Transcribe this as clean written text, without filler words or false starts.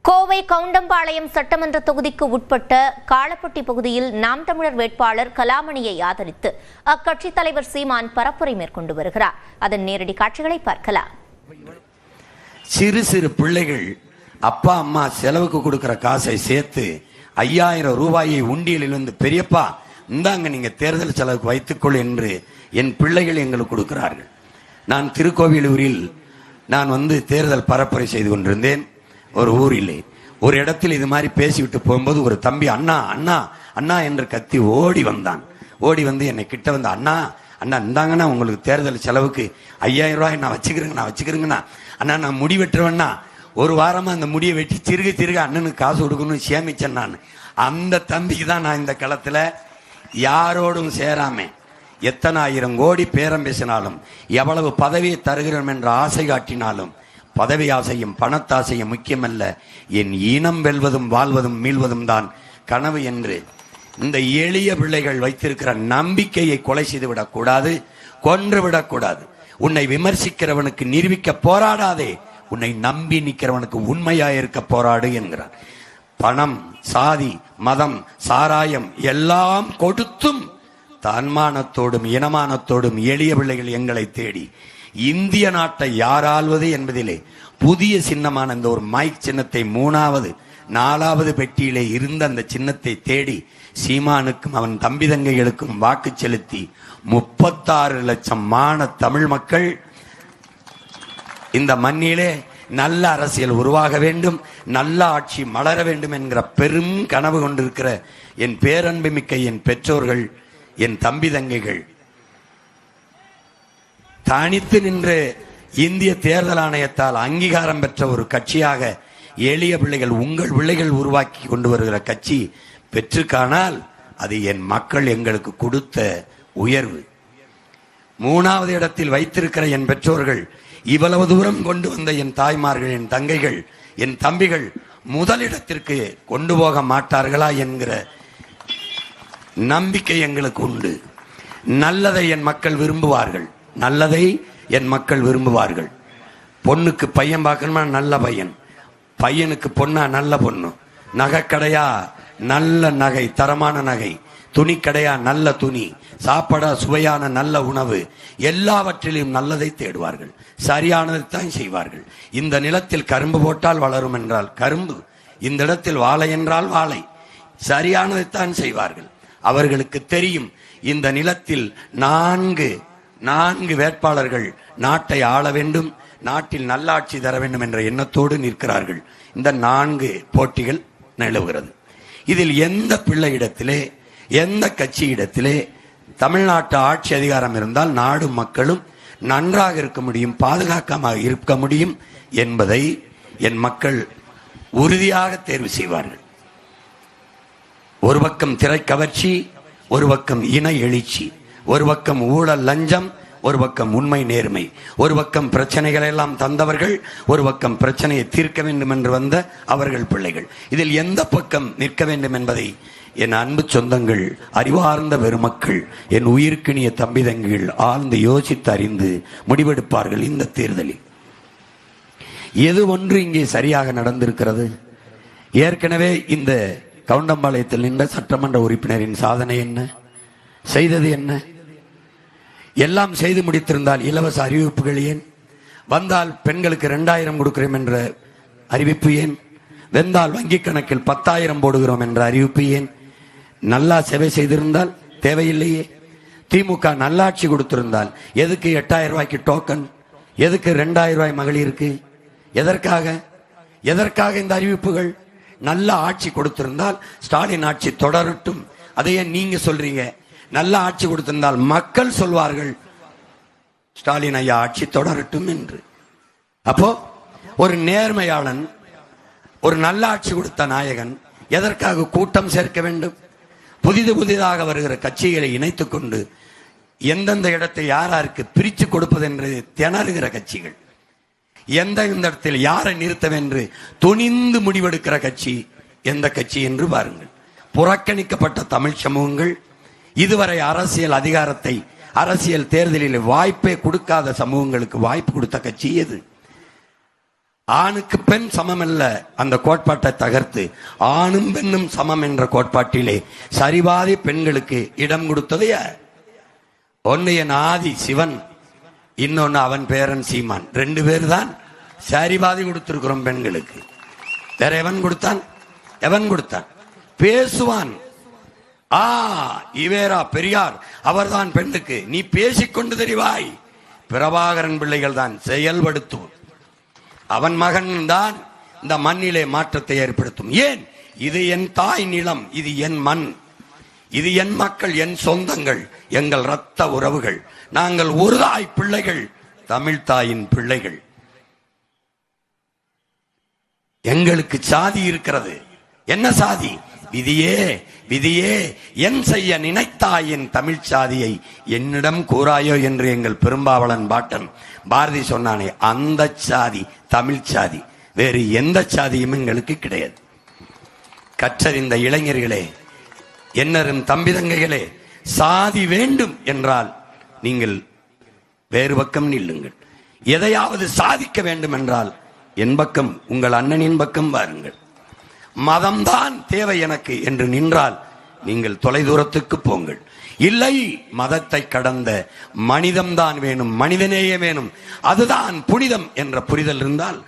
கோவை கவுண்டம்பாளையம் சட்டமன்ற தொகுதிக்கு உட்பட்ட காளப்பட்டி பகுதியில் நாம் தமிழர் வேட்பாளர் கலாமணியை ஆதரித்து அக்கட்சி தலைவர் சீமான் பரப்புரை மேற்கொண்டு வருகிறார். அதன் நேரடி காட்சிகளை பார்க்கலாம். சிறு சிறு பிள்ளைகள் அப்பா அம்மா செலவுக்கு கொடுக்கிற காசை சேர்த்து 5000 ரூபாயை உண்டியலில் வந்து, பெரியப்பா இந்தாங்க நீங்க தேர்தல் செலவுக்கு வைத்துக்கொள் என்று என் பிள்ளைகள் எங்களுக்கு கொடுக்கிறார்கள். நான் திருக்கோவிலூரில் நான் தேர்தல் பரப்புரை செய்து கொண்டிருந்தேன். ஒரு ஊரிலே ஒரு இடத்தில் இது மாதிரி பேசிவிட்டு போகும்போது ஒரு தம்பி அண்ணா அண்ணா அண்ணா என்று கத்தி ஓடி வந்தான். ஓடி வந்து என்னை கிட்ட வந்து, அண்ணா அண்ணா இந்தாங்கண்ணா உங்களுக்கு தேர்தல் செலவுக்கு 5000 ரூபாய் நான் வச்சுக்கிறேங்கண்ணா அண்ணா, நான் முடி வெட்டுறேன்னா ஒரு வாரமா அந்த முடியை வெட்டி திருக அண்ணனுக்கு காசு கொடுக்கணும்னு சேமிச்சேன். நான் அந்த தம்பிக்கு தான் நான் இந்த களத்துல யாரோடும் சேராம எத்தனை 1000 கோடி பேரம் பேசினாலும், எவ்வளவு பதவியை தருகிறோம் என்ற ஆசை காட்டினாலும், பதவி ஆசையும் பணத்தாசையும் முக்கியமல்ல, என் இனம் வெல்வதும் வாழ்வதும் மீள்வதும் தான் கனவு என்று இந்த எளிய பிள்ளைகள் வைத்திருக்கிற நம்பிக்கையை கொலை செய்து விடக்கூடாது, கொன்று விடக்கூடாது. உன்னை விமர்சிக்கிறவனுக்கு நிரூபிக்க போராடாதே, உன்னை நம்பி நிற்கிறவனுக்கு உண்மையாயிருக்க போராடு என்கிறார். பணம், சாதி, மதம், சாராயம் எல்லாம் கொடுத்தும் தன்மானத்தோடும் இனமானத்தோடும் எளிய பிள்ளைகள் எங்களை தேடி இந்திய நாட்டை யார் ஆள்வது என்பதிலே புதிய சின்னமான இந்த ஒரு மைக் சின்னத்தை 3வது 4வது பெட்டியிலே இருந்த அந்த சின்னத்தை தேடி சீமானுக்கும் அவன் தம்பி தங்கைகளுக்கும் வாக்கு செலுத்தி 36 லட்சம் தமிழ் மக்கள் இந்த மண்ணிலே நல்ல அரசியல் உருவாக வேண்டும், நல்ல ஆட்சி மலர வேண்டும் என்கிற பெரும் கனவு கொண்டிருக்கிற என் பேரன்பு மிக்க என் பெற்றோர்கள், என் தம்பி தங்கைகள், தனித்து நின்று இந்திய தேர்தல் ஆணையத்தால் அங்கீகாரம் பெற்ற ஒரு கட்சியாக எளிய பிள்ளைகள், உங்கள் பிள்ளைகள் உருவாக்கி கொண்டு வருகிற கட்சி பெற்றுக்கானால் அது என் மக்கள் எங்களுக்கு கொடுத்த உயர்வு. 3வது இடத்தில் வைத்திருக்கிற என் பெற்றோர்கள், இவ்வளவு தூரம் கொண்டு வந்த என் தாய்மார்கள், என் தங்கைகள், என் தம்பிகள் முதலிடத்திற்கு கொண்டு போக மாட்டார்களா என்கிற நம்பிக்கை எங்களுக்கு உண்டு. நல்லதை என் மக்கள் விரும்புவார்கள், நல்லதை என் மக்கள் விரும்புவார்கள். பொண்ணுக்கு பையன் பார்க்கணுமா நல்ல பையன், பையனுக்கு பொண்ணா நல்ல பொண்ணு, நகை கடையா நல்ல நகை, தரமான நகை, துணி கடையா நல்ல துணி, சாப்பாடா சுவையான நல்ல உணவு, எல்லாவற்றிலும் நல்லதை தேடுவார்கள், சரியானதைத்தான் செய்வார்கள். இந்த நிலத்தில் கரும்பு போட்டால் வளரும் என்றால் கரும்பு, இந்த இடத்தில் வாழை என்றால் வாழை, சரியானதைத்தான் செய்வார்கள். அவர்களுக்கு தெரியும் இந்த நிலத்தில் 4 வேட்பாளர்கள் நாட்டை ஆள வேண்டும், நாட்டில் நல்லாட்சி தர வேண்டும் என்ற எண்ணத்தோடு நிற்கிறார்கள். இந்த 4 போட்டிகள் நிலவுகிறது. இதில் எந்த பிள்ளை இடத்திலே, எந்த கட்சி இடத்திலே தமிழ்நாட்டு ஆட்சி அதிகாரம் இருந்தால் நாடும் மக்களும் நன்றாக இருக்க முடியும், பாதுகாக்கமாக இருக்க முடியும் என்பதை என் மக்கள் உறுதியாக தேர்வு செய்வார்கள். ஒரு பக்கம் திரை கவர்ச்சி, ஒரு பக்கம் இன எழுச்சி, ஒரு பக்கம் ஊழல் லஞ்சம், ஒரு பக்கம் உண்மை நேர்மை, ஒரு பக்கம் பிரச்சனைகளை எல்லாம் தந்தவர்கள், ஒரு பக்கம் பிரச்சனையை தீர்க்க வேண்டும் என்று வந்த அவர்கள் பிள்ளைகள். இதில் எந்த பக்கம் நிற்க வேண்டும் என்பதை என் அன்பு சொந்தங்கள், அறிவார்ந்த பெருமக்கள், என் உயிர்க்கினிய தம்பி தங்கிகள் ஆழ்ந்து யோசித்து அறிந்து முடிவெடுப்பார்கள். இந்த தேர்தலில் எது ஒன்று இங்கே சரியாக நடந்திருக்கிறது? ஏற்கனவே இந்த கவுண்டம்பாளையத்தில் நின்ற சட்டமன்ற உறுப்பினரின் சாதனை என்ன, செய்தது என்ன? எல்லாம் செய்து முடித்திருந்தால் இலவச அறிவிப்புகள் ஏன்? வந்தால் பெண்களுக்கு 2000 கொடுக்கிறோம் என்ற அறிவிப்பு ஏன்? வெந்தால் வங்கி கணக்கில் 10,000 போடுகிறோம் என்ற அறிவிப்பு ஏன்? நல்லா சேவை செய்திருந்தால் தேவையில்லையே. திமுக நல்லாட்சி கொடுத்திருந்தால் எதுக்கு 8000 ரூபாய்க்கு டோக்கன், எதுக்கு 2000 ரூபாய் மகளிருக்கு? எதற்காக இந்த அறிவிப்புகள்? நல்ல ஆட்சி கொடுத்திருந்தால் ஸ்டாலின் ஆட்சி தொடரட்டும், அதையே நீங்க சொல்றீங்க. நல்ல ஆட்சி கொடுத்திருந்தால் மக்கள் சொல்வார்கள் ஸ்டாலின் ஐயா ஆட்சி தொடரட்டும் என்று. அப்போ ஒரு நேர்மையாளன், ஒரு நல்ல ஆட்சி கொடுத்த நாயகன் எதற்காக கூட்டம் சேர்க்க வேண்டும்? புதிதாக வருகிற கட்சிகளை இணைத்துக் கொண்டு எந்தெந்த இடத்தை யாருக்கு பிரித்து கொடுப்பது என்று திணறுகிற கட்சிகள், எந்த இடத்தில் யாரை நிறுத்தம் என்று துணிந்து முடிவெடுக்கிற கட்சி எந்த கட்சி என்று பாருங்கள். புறக்கணிக்கப்பட்ட தமிழ் சமூகங்கள், இதுவரை அரசியல் அதிகாரத்தை, அரசியல் தேர்தலில் வாய்ப்பே கொடுக்காத சமூகங்களுக்கு வாய்ப்பு கொடுத்த கட்சி எது? ஆணுக்கு பெண் சமம் அல்ல அந்த கோட்பாட்டை தகர்த்து ஆணும் பெண்ணும் சமம் என்ற கோட்பாட்டிலே சரிபாதி பெண்களுக்கு இடம் கொடுத்தது யார்? ஒன்னு என் ஆதி சிவன், இன்னொன்னு அவன் பேரன் சீமான். 2 பேர் தான் சரிபாதி கொடுத்திருக்கிறோம் பெண்களுக்கு. வேற எவன் கொடுத்தான்? எவன் கொடுத்தான்? பேசுவான். இவேரா பெரியார் அவர்தான் பெண்ணுக்கு. நீ பேசிக்கொண்டு தெரிவாய். பிரபாகரன் பிள்ளைகள் தான் செயல்படுத்தும். அவன் மகன் தான் இந்த மண்ணிலே மாற்றத்தை ஏற்படுத்தும். ஏன்? இது என் தாய் நிலம், இது என் மண், இது என் மக்கள், என் சொந்தங்கள், எங்கள் இரத்த உறவுகள். நாங்கள் ஒரு தாய் பிள்ளைகள், தமிழ் தாயின் பிள்ளைகள். எங்களுக்கு சாதி இருக்கிறது. என்ன சாதி? விதியே விதியே என் செய்ய நினைத்தாயின் தமிழ் சாதியை என்னிடம் கூறாயோ என்று எங்கள் பெரும்பாவளன் பாட்டன் பாரதி சொன்னானே, அந்த சாதி தமிழ் சாதி. வேறு எந்த சாதியும் எங்களுக்கு கிடையாது. கற்றறிந்த இளைஞர்களே, என்னரும் தம்பிதங்கைகளே, சாதி வேண்டும் என்றால் நீங்கள் வேறு பக்கம் நில்லுங்கள். எதையாவது சாதிக்க வேண்டும் என்றால் என் பக்கம், உங்கள் அண்ணனின் பக்கம் வாருங்கள். மதம்தான் தேவை எனக்கு என்று நின்றால் நீங்கள் தொலைதூரத்துக்கு போங்கள். இல்லை, மதத்தை கடந்த மனிதம்தான் வேணும், மனிதநேயம் வேணும், அதுதான் புனிதம் என்ற புரிதல் இருந்தால்